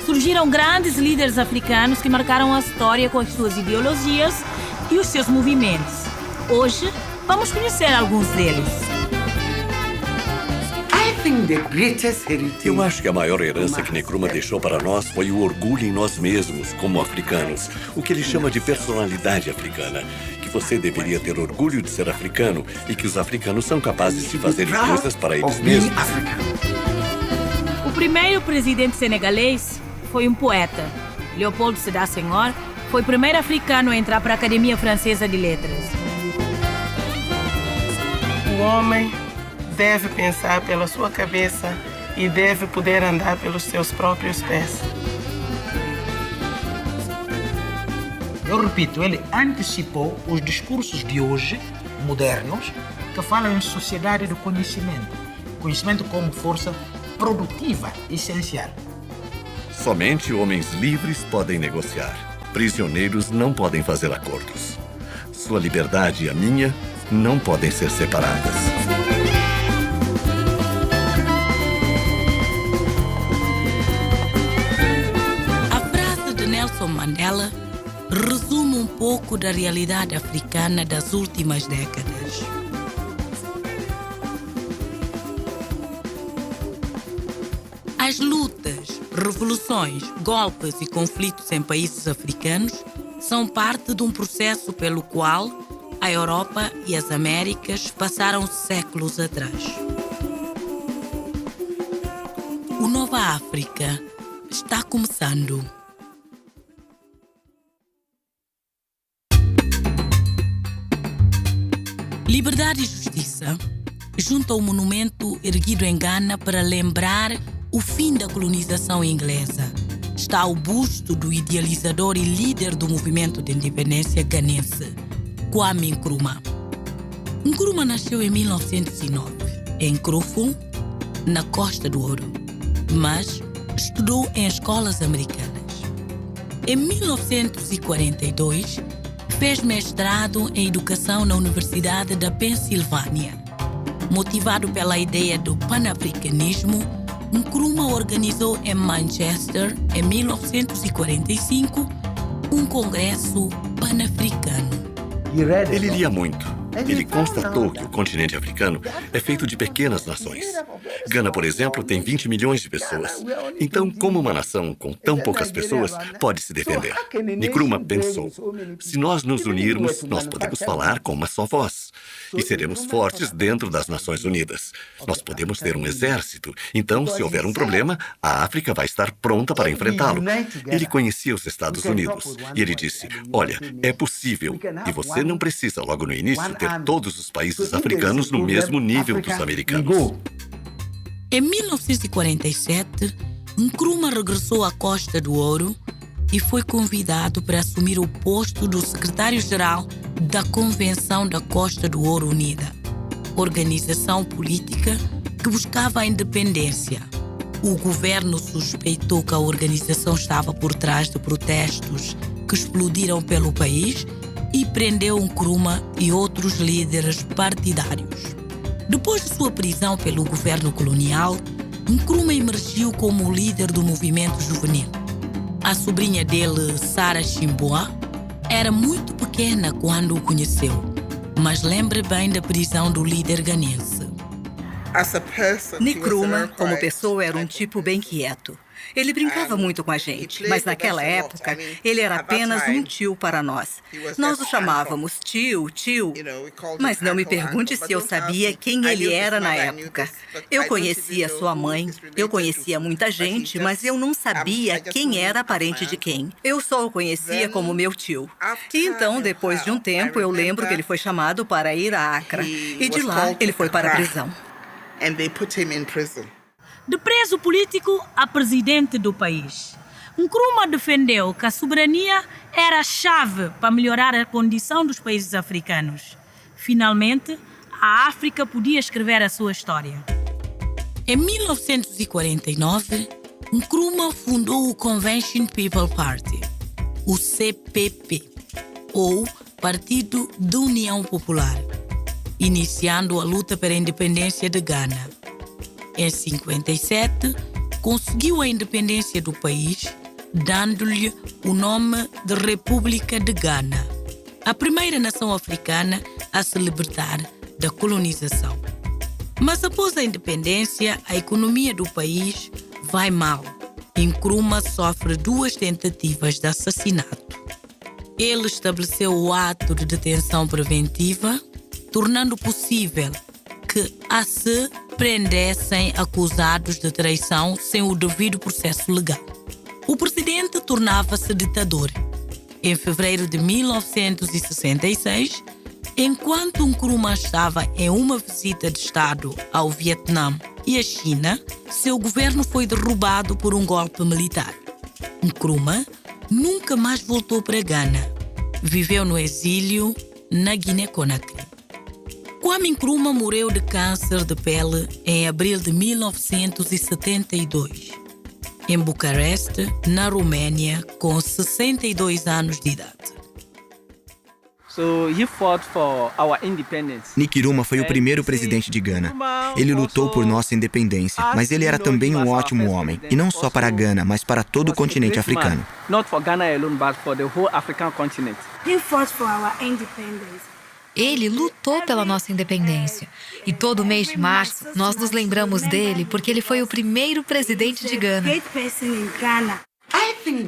Surgiram grandes líderes africanos que marcaram a história com as suas ideologias e os seus movimentos. Hoje, vamos conhecer alguns deles. Eu acho que a maior herança que Nkrumah deixou para nós foi o orgulho em nós mesmos, como africanos. O que ele chama de personalidade africana. Que você deveria ter orgulho de ser africano e que os africanos são capazes de fazer coisas para eles mesmos. O primeiro presidente senegalês foi um poeta. Léopold Sédar Senghor foi o primeiro africano a entrar para a Academia Francesa de Letras. O homem deve pensar pela sua cabeça e deve poder andar pelos seus próprios pés. Eu repito, ele antecipou os discursos de hoje, modernos, que falam em sociedade do conhecimento. Conhecimento como força produtiva essencial. Somente homens livres podem negociar. Prisioneiros não podem fazer acordos. Sua liberdade e a minha não podem ser separadas. A frase de Nelson Mandela resume um pouco da realidade africana das últimas décadas. As lutas, revoluções, golpes e conflitos em países africanos são parte de um processo pelo qual a Europa e as Américas passaram séculos atrás. O Nova África está começando. Liberdade e Justiça junta o monumento erguido em Gana para lembrar o fim da colonização inglesa. Está o busto do idealizador e líder do movimento de independência ganense, Kwame Nkrumah. Nkrumah nasceu em 1909, em Krofon, na Costa do Ouro, mas estudou em escolas americanas. Em 1942, fez mestrado em Educação na Universidade da Pensilvânia. Motivado pela ideia do panafricanismo, Nkrumah organizou em Manchester, em 1945, um congresso panafricano. Ele lia muito. Ele constatou que o continente africano é feito de pequenas nações. Gana, por exemplo, tem 20 milhões de pessoas. Então, como uma nação com tão poucas pessoas pode se defender? Nkrumah pensou, se nós nos unirmos, nós podemos falar com uma só voz. E seremos fortes dentro das Nações Unidas. Nós podemos ter um exército. Então, se houver um problema, a África vai estar pronta para enfrentá-lo. Ele conhecia os Estados Unidos. E ele disse, olha, é possível. E você não precisa, logo no início, ter todos os países africanos no mesmo nível dos americanos. Em 1947, Nkrumah regressou à Costa do Ouro e foi convidado para assumir o posto do secretário-geral da Convenção da Costa do Ouro Unida, organização política que buscava a independência. O governo suspeitou que a organização estava por trás de protestos que explodiram pelo país e prendeu Nkrumah e outros líderes partidários. Depois de sua prisão pelo governo colonial, Nkrumah emergiu como líder do movimento juvenil. A sobrinha dele, Sarah Chimboa, era muito pequena quando o conheceu, mas lembra bem da prisão do líder ganense. Nkrumah, como pessoa, era um tipo bem quieto. Ele brincava muito com a gente, mas naquela época, ele era apenas um tio para nós. Nós o chamávamos tio, mas não me pergunte se eu sabia quem ele era na época. Eu conhecia sua mãe, eu conhecia muita gente, mas eu não sabia quem era parente de quem. Eu só o conhecia como meu tio. E então, depois de um tempo, eu lembro que ele foi chamado para ir a Accra. E de lá, ele foi para a prisão. De preso político a presidente do país. Nkrumah defendeu que a soberania era a chave para melhorar a condição dos países africanos. Finalmente, a África podia escrever a sua história. Em 1949, Nkrumah fundou o Convention People Party, o CPP, ou Partido da União Popular, iniciando a luta pela independência de Gana. Em 57, conseguiu a independência do país, dando-lhe o nome de República de Gana, a primeira nação africana a se libertar da colonização. Mas após a independência, a economia do país vai mal. Nkrumah sofre 2 tentativas de assassinato. Ele estabeleceu o ato de detenção preventiva, tornando possível que se prendessem acusados de traição sem o devido processo legal. O presidente tornava-se ditador. Em fevereiro de 1966, enquanto Nkrumah estava em uma visita de Estado ao Vietnã e à China, seu governo foi derrubado por um golpe militar. Nkrumah nunca mais voltou para Gana. Viveu no exílio na Guiné-Conakry. Kwame Nkrumah morreu de câncer de pele em abril de 1972, em Bucareste, na Roménia, com 62 anos de idade. Nkrumah foi o primeiro presidente de Gana. Ele lutou por nossa independência, mas ele era também um ótimo homem, e não só para Gana, mas para todo o continente africano. Ele lutou pela nossa independência. E todo mês de março, nós nos lembramos dele porque ele foi o primeiro presidente de Gana.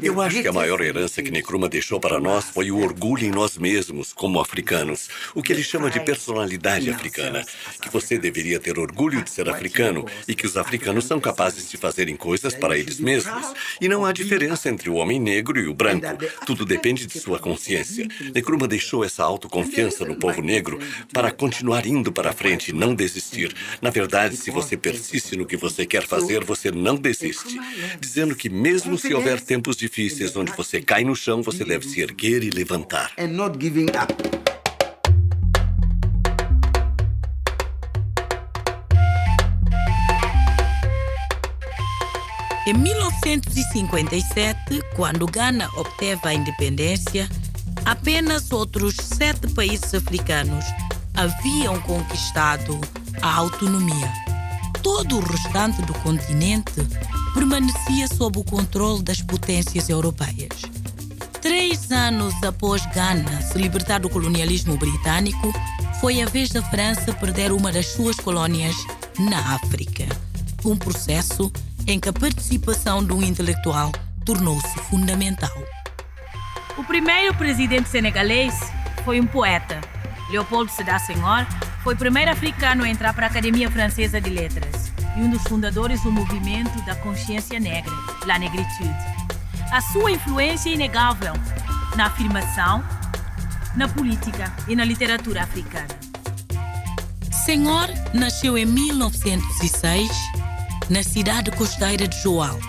Eu acho que a maior herança que Nkrumah deixou para nós foi o orgulho em nós mesmos, como africanos. O que ele chama de personalidade africana. Que você deveria ter orgulho de ser africano e que os africanos são capazes de fazerem coisas para eles mesmos. E não há diferença entre o homem negro e o branco. Tudo depende de sua consciência. Nkrumah deixou essa autoconfiança no povo negro para continuar indo para frente e não desistir. Na verdade, se você persiste no que você quer fazer, você não desiste. Dizendo que mesmo se houver tempos difíceis onde você cai no chão, você deve se erguer e levantar. Em 1957, quando Gana obteve a independência, apenas outros 7 países africanos haviam conquistado a autonomia. Todo o restante do continente permanecia sob o controle das potências europeias. 3 anos após Gana se libertar do colonialismo britânico, foi a vez da França perder uma das suas colônias na África. Um processo em que a participação do intelectual tornou-se fundamental. O primeiro presidente senegalês foi um poeta. Léopold Sédar Senghor foi o primeiro africano a entrar para a Academia Francesa de Letras e um dos fundadores do movimento da consciência negra, La Negritude. A sua influência é inegável na afirmação, na política e na literatura africana. Senghor nasceu em 1906 na cidade costeira de Joal.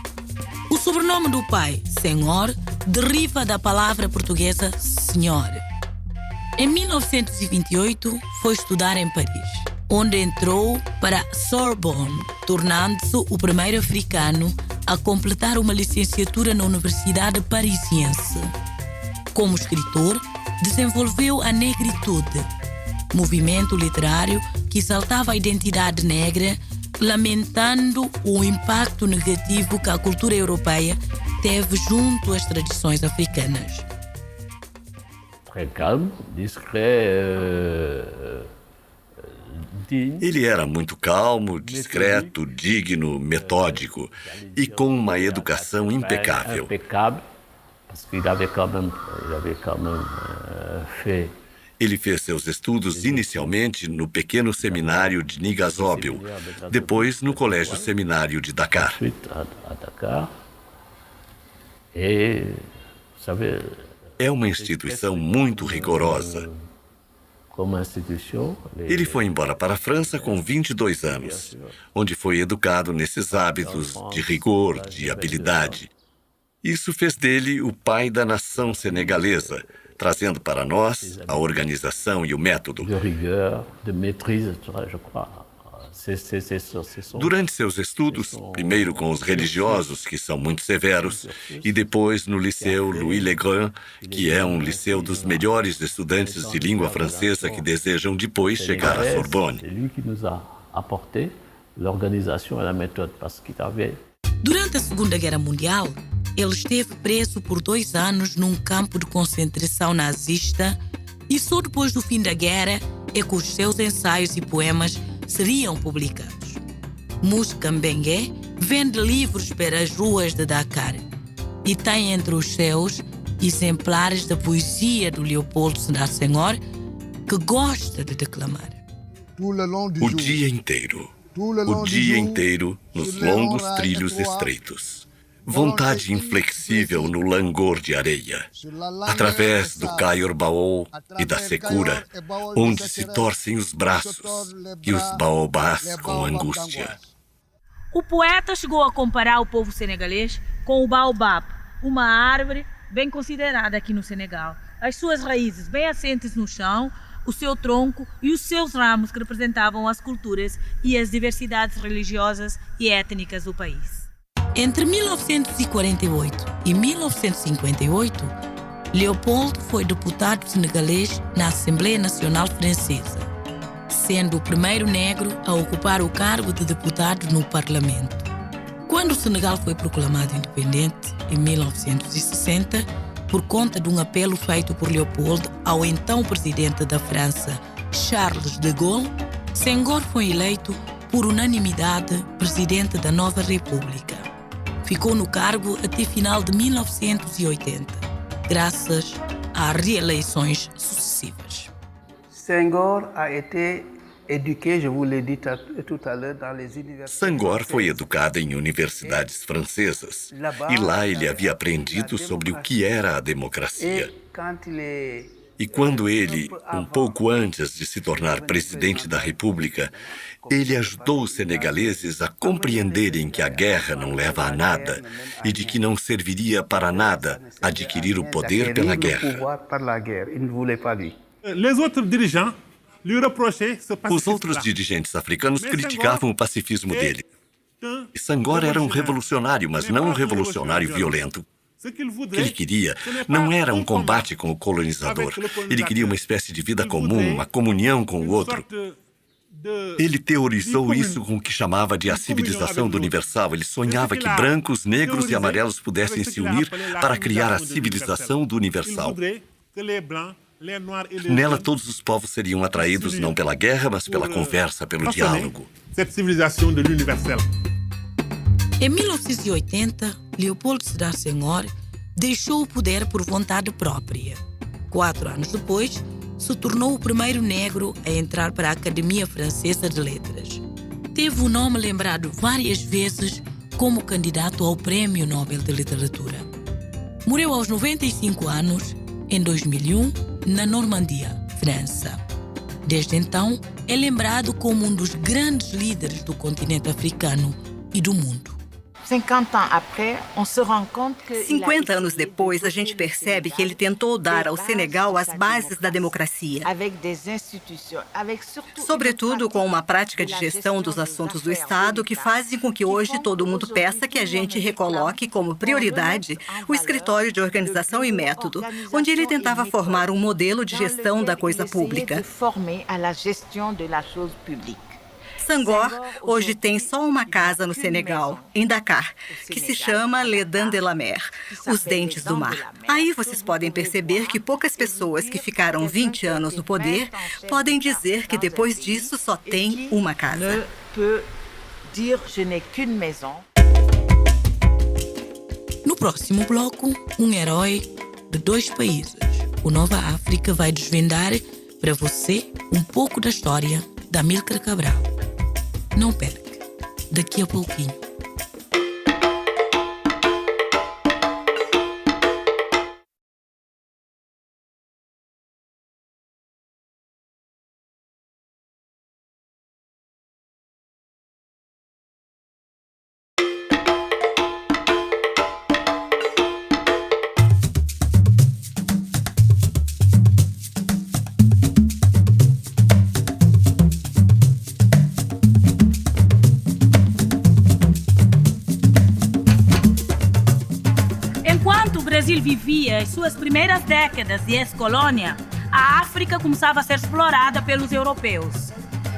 O sobrenome do pai, Senghor, deriva da palavra portuguesa senhor. Em 1928, foi estudar em Paris, onde entrou para a Sorbonne, tornando-se o primeiro africano a completar uma licenciatura na Universidade Parisiense. Como escritor, desenvolveu a Negritude, movimento literário que exaltava a identidade negra, lamentando o impacto negativo que a cultura europeia teve junto às tradições africanas. Ele era muito calmo, discreto, digno, metódico e com uma educação impecável. Ele fez seus estudos inicialmente no pequeno seminário de Nigasóbil, depois no Colégio Seminário de Dakar. É uma instituição muito rigorosa. Ele foi embora para a França com 22 anos, onde foi educado nesses hábitos de rigor, de habilidade. Isso fez dele o pai da nação senegalesa, trazendo para nós a organização e o método. De rigueur, de maîtrise, je crois. Durante seus estudos, primeiro com os religiosos, que são muito severos, e depois no Liceu Louis Le Grand, que é um liceu dos melhores estudantes de língua francesa que desejam depois chegar à Sorbonne. C'est lui qui nous a apporté l'organisation et la méthode, parce qu'il avait... Durante a Segunda Guerra Mundial, ele esteve preso por 2 anos num campo de concentração nazista e só depois do fim da guerra é que os seus ensaios e poemas seriam publicados. Moussa Mbengue vende livros pelas ruas de Dakar e tem entre os seus exemplares da poesia do Leopoldo Sédar Senghor, que gosta de declamar. O dia inteiro, nos longos trilhos estreitos. Vontade inflexível no langor de areia, através do Caio-Baô e da secura, onde se torcem os braços e os baobás com angústia. O poeta chegou a comparar o povo senegalês com o baobab, uma árvore bem considerada aqui no Senegal. As suas raízes bem assentes no chão, o seu tronco e os seus ramos que representavam as culturas e as diversidades religiosas e étnicas do país. Entre 1948 e 1958, Leopoldo foi deputado senegalês na Assembleia Nacional Francesa, sendo o primeiro negro a ocupar o cargo de deputado no Parlamento. Quando o Senegal foi proclamado independente, em 1960, por conta de um apelo feito por Leopoldo ao então presidente da França, Charles de Gaulle, Senghor foi eleito por unanimidade presidente da nova república. Ficou no cargo até final de 1980, graças a reeleições sucessivas. Senghor a été éduqué, je vous l'ai dit tout à l'heure, dans les universités. Senghor foi educado em universidades francesas e lá ele havia aprendido sobre o que era a democracia. E quando ele, um pouco antes de se tornar presidente da República, ele ajudou os senegaleses a compreenderem que a guerra não leva a nada e de que não serviria para nada adquirir o poder pela guerra. Os outros dirigentes africanos criticavam o pacifismo dele. E Senghor era um revolucionário, mas não um revolucionário violento. O que ele queria não era um combate com o colonizador. Ele queria uma espécie de vida comum, uma comunhão com o outro. Ele teorizou isso com o que chamava de a civilização do universal. Ele sonhava que brancos, negros e amarelos pudessem se unir para criar a civilização do universal. Nela, todos os povos seriam atraídos não pela guerra, mas pela conversa, pelo diálogo. Em 1980, Leopoldo Sédar Senghor deixou o poder por vontade própria. 4 anos depois, se tornou o primeiro negro a entrar para a Academia Francesa de Letras. Teve o nome lembrado várias vezes como candidato ao Prêmio Nobel de Literatura. Morreu aos 95 anos, em 2001, na Normandia, França. Desde então, é lembrado como um dos grandes líderes do continente africano e do mundo. 50 anos depois, a gente percebe que ele tentou dar ao Senegal as bases da democracia, sobretudo com uma prática de gestão dos assuntos do Estado que fazem com que hoje todo mundo peça que a gente recoloque como prioridade o escritório de organização e método, onde ele tentava formar um modelo de gestão da coisa pública. Senghor hoje tem só uma casa no Senegal, em Dakar, que se chama Les Dents de la Mer, os dentes do mar. Aí vocês podem perceber que poucas pessoas que ficaram 20 anos no poder podem dizer que depois disso só tem uma casa. No próximo bloco, um herói de 2 países. O Nova África vai desvendar para você um pouco da história da Amílcar Cabral. Não perca, daqui a pouquinho. Brasil vivia as suas primeiras décadas de ex-colônia, a África começava a ser explorada pelos europeus.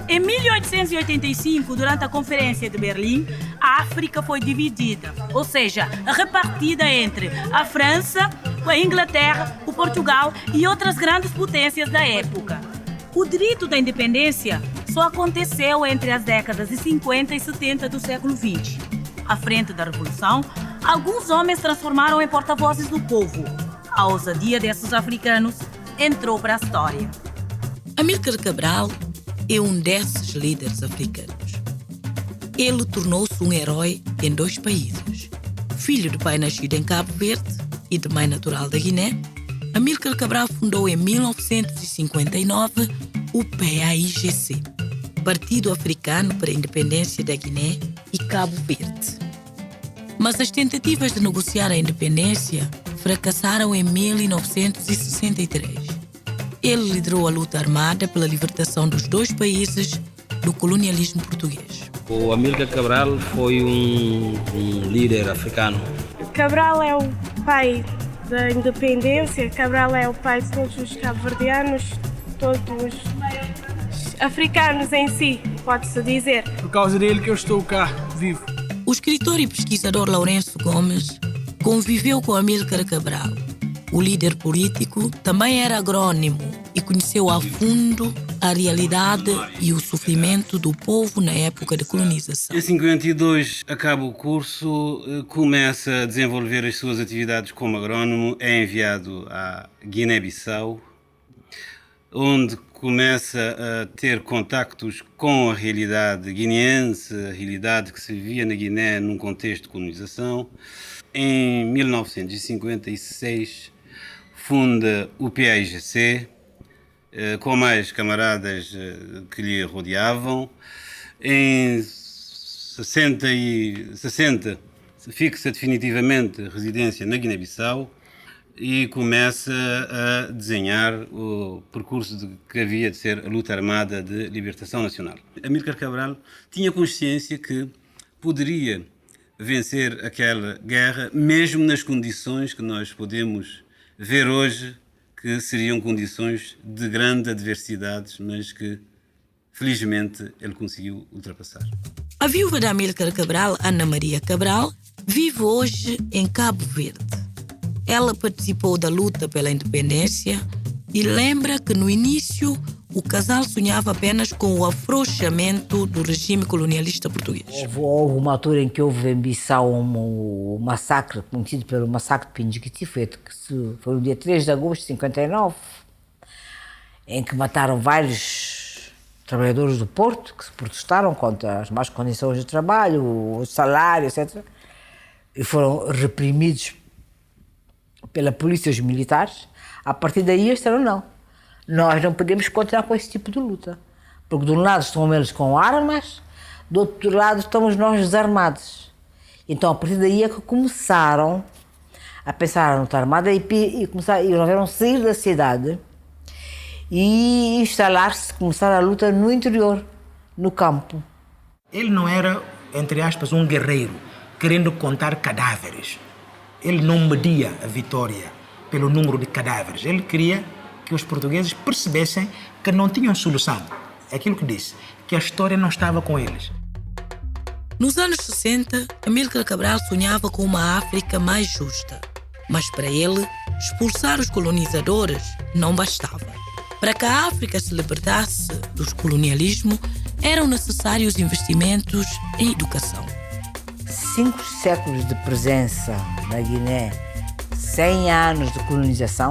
Em 1885, durante a Conferência de Berlim, a África foi dividida, ou seja, repartida entre a França, a Inglaterra, o Portugal e outras grandes potências da época. O grito da independência só aconteceu entre as décadas de 50 e 70 do século XX. À frente da Revolução, alguns homens transformaram em porta-vozes do povo. A ousadia desses africanos entrou para a história. Amílcar Cabral é um desses líderes africanos. Ele tornou-se um herói em 2 países. Filho de pai nascido em Cabo Verde e de mãe natural da Guiné, Amílcar Cabral fundou em 1959 o PAIGC, Partido Africano para a Independência da Guiné e Cabo Verde. Mas as tentativas de negociar a independência fracassaram em 1963. Ele liderou a luta armada pela libertação dos 2 países do colonialismo português. O Amílcar Cabral foi um líder africano. Cabral é o pai da independência, Cabral é o pai de todos os cabo-verdianos, todos os africanos em si, pode-se dizer. Por causa dele que eu estou cá, vivo. O escritor e pesquisador Lourenço Gomes conviveu com Amílcar Cabral. O líder político também era agrônomo e conheceu a fundo a realidade e o sofrimento do povo na época da colonização. Em 52 acaba o curso, começa a desenvolver as suas atividades como agrônomo, é enviado à Guiné-Bissau, onde começa a ter contactos com a realidade guineense, a realidade que se vivia na Guiné num contexto de colonização. Em 1956 funda o PAIGC, com mais camaradas que lhe rodeavam. Em 60 fixa definitivamente residência na Guiné-Bissau e começa a desenhar o percurso que havia de ser a luta armada de libertação nacional. Amílcar Cabral tinha consciência que poderia vencer aquela guerra, mesmo nas condições que nós podemos ver hoje, que seriam condições de grande adversidade, mas que, felizmente, ele conseguiu ultrapassar. A viúva de Amílcar Cabral, Ana Maria Cabral, vive hoje em Cabo Verde. Ela participou da luta pela independência e lembra que, no início, o casal sonhava apenas com o afrouxamento do regime colonialista português. Houve uma altura em que houve em Bissau um massacre, conhecido pelo massacre de Pindiquiti, foi no dia 3 de agosto de 59, em que mataram vários trabalhadores do Porto, que se protestaram contra as más condições de trabalho, o salário, etc. E foram reprimidos pela polícia e os militares. A partir daí eles disseram não. Nós não podemos continuar com esse tipo de luta. Porque de um lado estão eles com armas, do outro lado estamos nós desarmados. Então a partir daí é que começaram a pensar na luta armada e resolveram sair da cidade e instalar-se, começar a luta no interior, no campo. Ele não era, entre aspas, um guerreiro, querendo contar cadáveres. Ele não media a vitória pelo número de cadáveres. Ele queria que os portugueses percebessem que não tinham solução. É aquilo que disse, que a história não estava com eles. Nos anos 60, Amílcar Cabral sonhava com uma África mais justa. Mas para ele, expulsar os colonizadores não bastava. Para que a África se libertasse do colonialismo, eram necessários investimentos em educação. 5 séculos de presença na Guiné, 100 anos de colonização,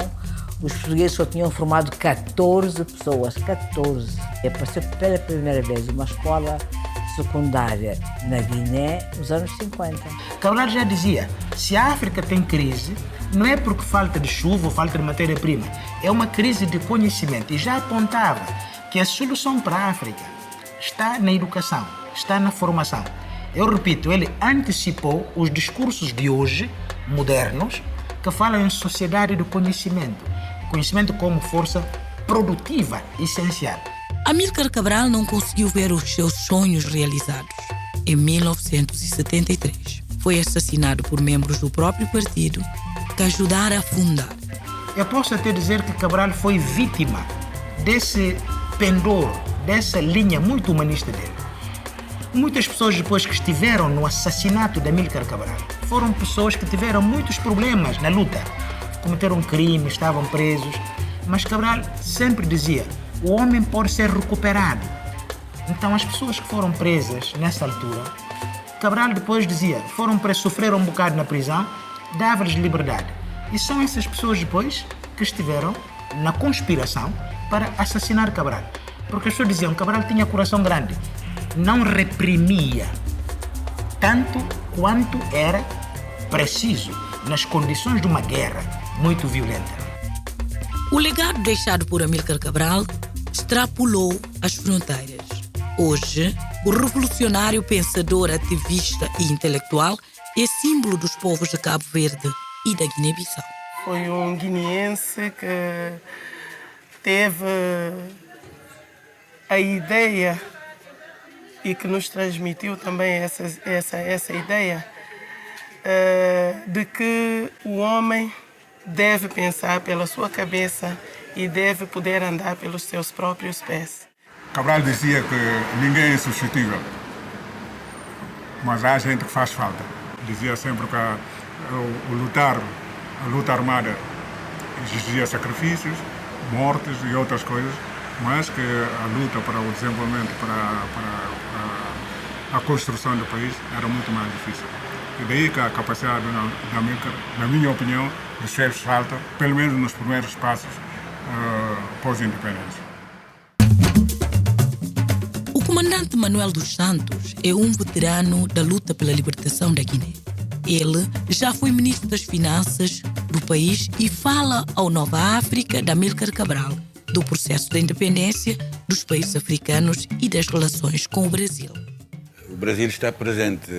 os portugueses só tinham formado 14 pessoas, 14. Apareceu pela primeira vez uma escola secundária na Guiné nos anos 50. Cabral já dizia, se a África tem crise, não é porque falta de chuva ou falta de matéria-prima, é uma crise de conhecimento. E já apontava que a solução para a África está na educação, está na formação. Eu repito, ele antecipou os discursos de hoje, modernos, que falam em sociedade do conhecimento. Conhecimento como força produtiva essencial. Amílcar Cabral não conseguiu ver os seus sonhos realizados. Em 1973, foi assassinado por membros do próprio partido que ajudaram a fundar. Eu posso até dizer que Cabral foi vítima desse pendor, dessa linha muito humanista dele. Muitas pessoas depois que estiveram no assassinato de Amílcar Cabral foram pessoas que tiveram muitos problemas na luta. Cometeram crime, estavam presos. Mas Cabral sempre dizia, o homem pode ser recuperado. Então as pessoas que foram presas nessa altura, Cabral depois dizia, foram presos, sofreram um bocado na prisão, dava-lhes liberdade. E são essas pessoas depois que estiveram na conspiração para assassinar Cabral. Porque as pessoas diziam que Cabral tinha coração grande. Não reprimia tanto quanto era preciso nas condições de uma guerra muito violenta. O legado deixado por Amílcar Cabral extrapolou as fronteiras. Hoje, o revolucionário pensador, ativista e intelectual é símbolo dos povos de Cabo Verde e da Guiné-Bissau. Foi um guineense que teve a ideia e que nos transmitiu também essa ideia de que o homem deve pensar pela sua cabeça e deve poder andar pelos seus próprios pés. Cabral dizia que ninguém é insubstituível, mas há gente que faz falta. Dizia sempre que a luta armada exigia sacrifícios, mortes e outras coisas, mas que a luta para o desenvolvimento, para a construção do país era muito mais difícil. E daí que a capacidade da Amílcar, na minha opinião, fez falta, pelo menos nos primeiros passos pós-independência. O comandante Manuel dos Santos é um veterano da luta pela libertação da Guiné. Ele já foi ministro das Finanças do país e fala ao Nova África de Amílcar Cabral, do processo da independência dos países africanos e das relações com o Brasil. O Brasil está presente.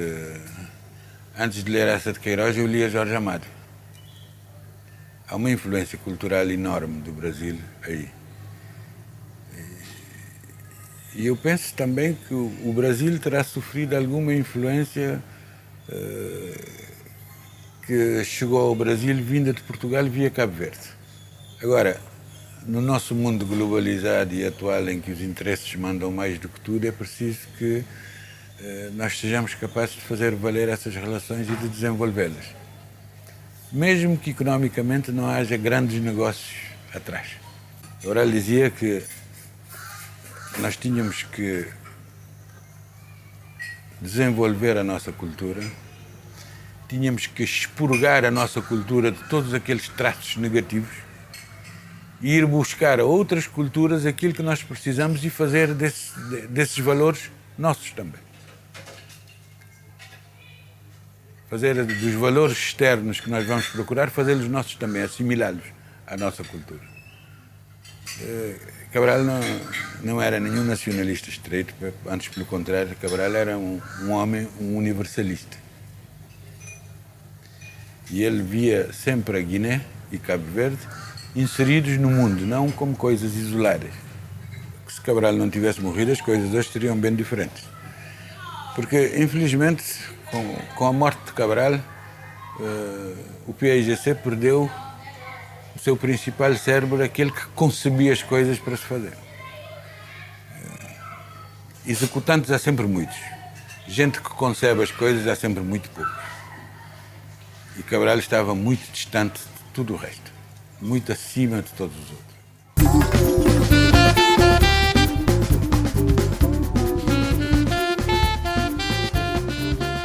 Antes de ler essa de Queiroz, eu lia Jorge Amado. Há uma influência cultural enorme do Brasil aí. E eu penso também que o Brasil terá sofrido alguma influência que chegou ao Brasil vinda de Portugal via Cabo Verde. Agora, no nosso mundo globalizado e atual, em que os interesses mandam mais do que tudo, é preciso que nós sejamos capazes de fazer valer essas relações e de desenvolvê-las. Mesmo que economicamente não haja grandes negócios atrás. Agora, ele dizia que nós tínhamos que desenvolver a nossa cultura, tínhamos que expurgar a nossa cultura de todos aqueles traços negativos e ir buscar a outras culturas aquilo que nós precisamos e fazer desses valores nossos também. Fazer dos valores externos que nós vamos procurar, fazê-los nossos também, assimilá-los à nossa cultura. Cabral não era nenhum nacionalista estreito, antes pelo contrário, Cabral era um homem, um universalista. E ele via sempre a Guiné e Cabo Verde inseridos no mundo, não como coisas isoladas. Se Cabral não tivesse morrido, as coisas hoje seriam bem diferentes. Porque, infelizmente, com a morte de Cabral, o PAIGC perdeu o seu principal cérebro, aquele que concebia as coisas para se fazer. Executantes há sempre muitos. Gente que concebe as coisas há sempre muito poucos. E Cabral estava muito distante de tudo o resto, muito acima de todos os outros.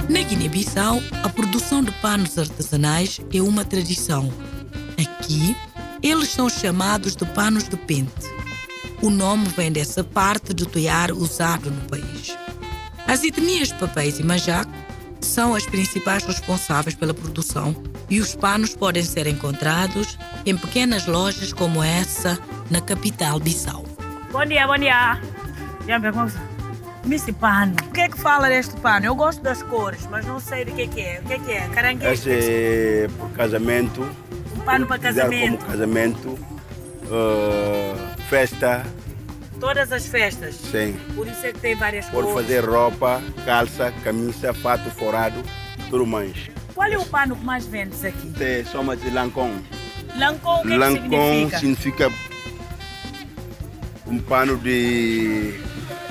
Na Guiné-Bissau, a produção de panos artesanais é uma tradição. Aqui, eles são chamados de panos de pente. O nome vem dessa parte do tear usado no país. As etnias de papéis e majaco são as principais responsáveis pela produção e os panos podem ser encontrados em pequenas lojas como essa na capital Bissau. Bom dia, bom dia. Esse pano, o que é que fala deste pano? Eu gosto das cores, mas não sei do que é. O que é? Caranguejo? Esse é para casamento. Um pano para casamento? Como casamento, festa. Todas as festas? Sim. Por isso é que tem várias cores. Pode fazer roupa, calça, camisa, fato forrado, tudo mais. qual é o pano que mais vendes aqui? Chama-se Lancon. Lancon, o que, Lancon que significa? Um pano de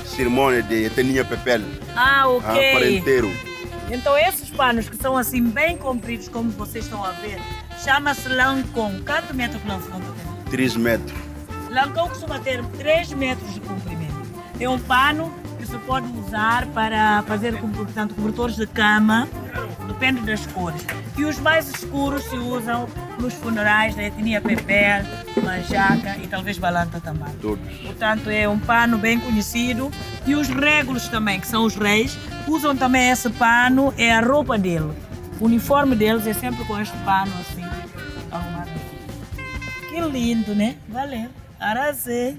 cerimônia de etnia papel. Ah, ok. Parenteiro. Então esses panos que são assim bem compridos, como vocês estão a ver, chama-se Lancon. Quanto metro de Lancon tem? 3 metros. Lancon costuma ter 3 metros de comprimento. É um pano que se pode usar para fazer, portanto, cobertores de cama, depende das cores. E os mais escuros se usam nos funerais da etnia Pepel, Manjaca e talvez Balanta também. Todos. Portanto, é um pano bem conhecido. E os régulos também, que são os reis, usam também esse pano, é a roupa dele. O uniforme deles é sempre com este pano assim, arrumado. Que lindo, né? Valeu. Arrasei.